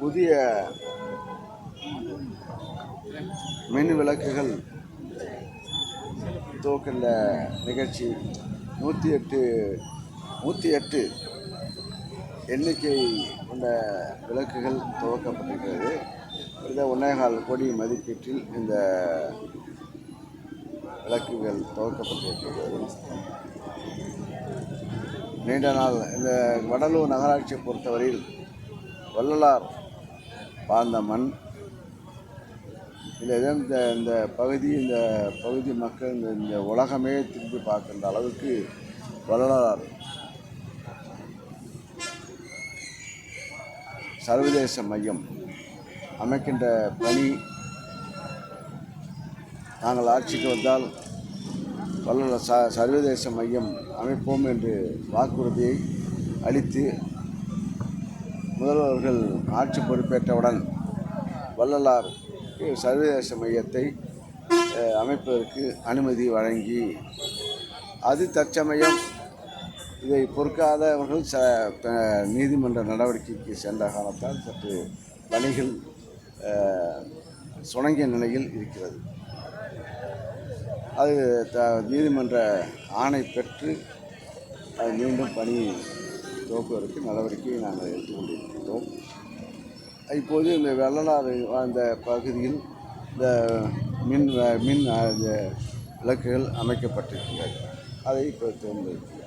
புதிய மின் விளக்குகள் துவக்கின்ற நிகழ்ச்சி 108 எண்ணிக்கை கொண்ட விளக்குகள் துவக்கப்பட்டிருக்கிறது. இந்த 1.25 கோடி மதிப்பீட்டில் இந்த விளக்குகள் துவக்கப்பட்டிருக்கிறது. நீண்ட நாள் இந்த வடலூர் நகராட்சியை பொறுத்தவரையில் வள்ளலார் வாழ்ந்த மண். இந்த பகுதி மக்கள் இந்த உலகமே திரும்பி பார்க்கின்ற அளவுக்கு வள்ளலார் சர்வதேச மையம் அமைக்கின்ற பணி நாங்கள் ஆட்சிக்கு வந்தால் வள்ளலார் சர்வதேச மையம் அமைப்போம் என்று வாக்குறுதியை அளித்து முதல்வர்கள் ஆட்சி பொறுப்பேற்றவுடன் வள்ளலார் சர்வதேச மையத்தை அமைப்பதற்கு அனுமதி வழங்கி அது தற்சமயம் இதை பொறுக்காதவர்கள் நீதிமன்ற நடவடிக்கைக்கு சென்ற காலத்தால் சற்று பணிகள் சுணங்கிய நிலையில் இருக்கிறது. அது நீதிமன்ற ஆணை பெற்று அது மீண்டும் பணி துவக்குவதற்கு நடவடிக்கையை நாங்கள் எடுத்துக்கொண்டிருக்கிறோம். இப்போது இந்த வள்ளலார் வாழ்ந்த பகுதியில் இந்த மின் விளக்குகள் அமைக்கப்பட்டிருக்கின்றன. அதை இப்போ தேர்ந்தெடுக்கிறோம்.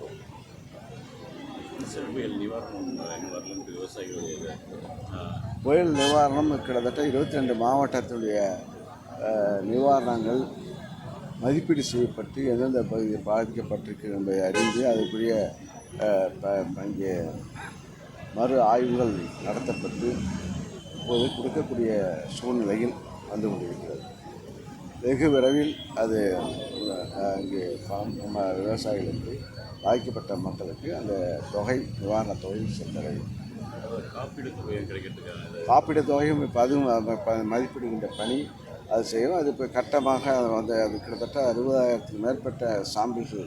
புயல் நிவாரணம் கிட்டத்தட்ட 22 மாவட்டத்துடைய நிவாரணங்கள் மதிப்பீடு செய்யப்பட்டு எந்தெந்த பகுதியில் பாதிக்கப்பட்டிருக்கு என்பதை அறிந்து அதுக்குரிய இங்கே மறு ஆய்வுகள் நடத்தப்பட்டு இப்போது கொடுக்கக்கூடிய சூழ்நிலையில் வந்து கொண்டிருக்கிறது. வெகு விரைவில் அது இங்கே நம்ம விவசாயிகளுக்கு பாதிக்கப்பட்ட மக்களுக்கு அந்த தொகை நிவாரணத் தொகை சென்றடையும். காப்பீடு தொகையும் இப்போ அதுவும் மதிப்பிடுகின்ற பணி அது செய்யும். அது இப்போ கட்டமாக அது கிட்டத்தட்ட 60,000க்கு மேற்பட்ட சாம்பிள்கள்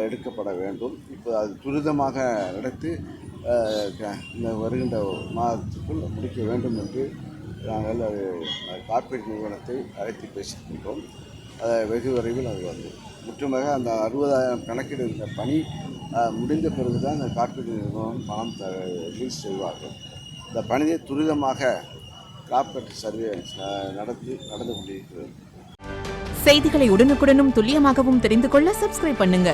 எடுக்கப்பட வேண்டும். இப்போ அது துரிதமாக நடத்தி இந்த வருகின்ற மாதத்துக்குள் முடிக்க வேண்டும் என்று நாங்கள் அது காப்பீடு நிறுவனத்தை அழைத்து பேசியிருக்கின்றோம். அதை வெகு விரைவில் அது வந்து முற்றுமாக அந்த 60,000 கணக்கிடுகின்ற பணி முடிந்த பிறகு தான் அந்த காப்பீடு நிறுவனம் பணம் ரிலீஸ் செய்வார்கள். இந்த பணியை துரிதமாக காப்பீட்டு சர்வே நடந்து கொண்டிருக்கிறது. செய்திகளை உடனுக்குடனும் துல்லியமாகவும் தெரிந்து கொள்ள சப்ஸ்கிரைப் பண்ணுங்க.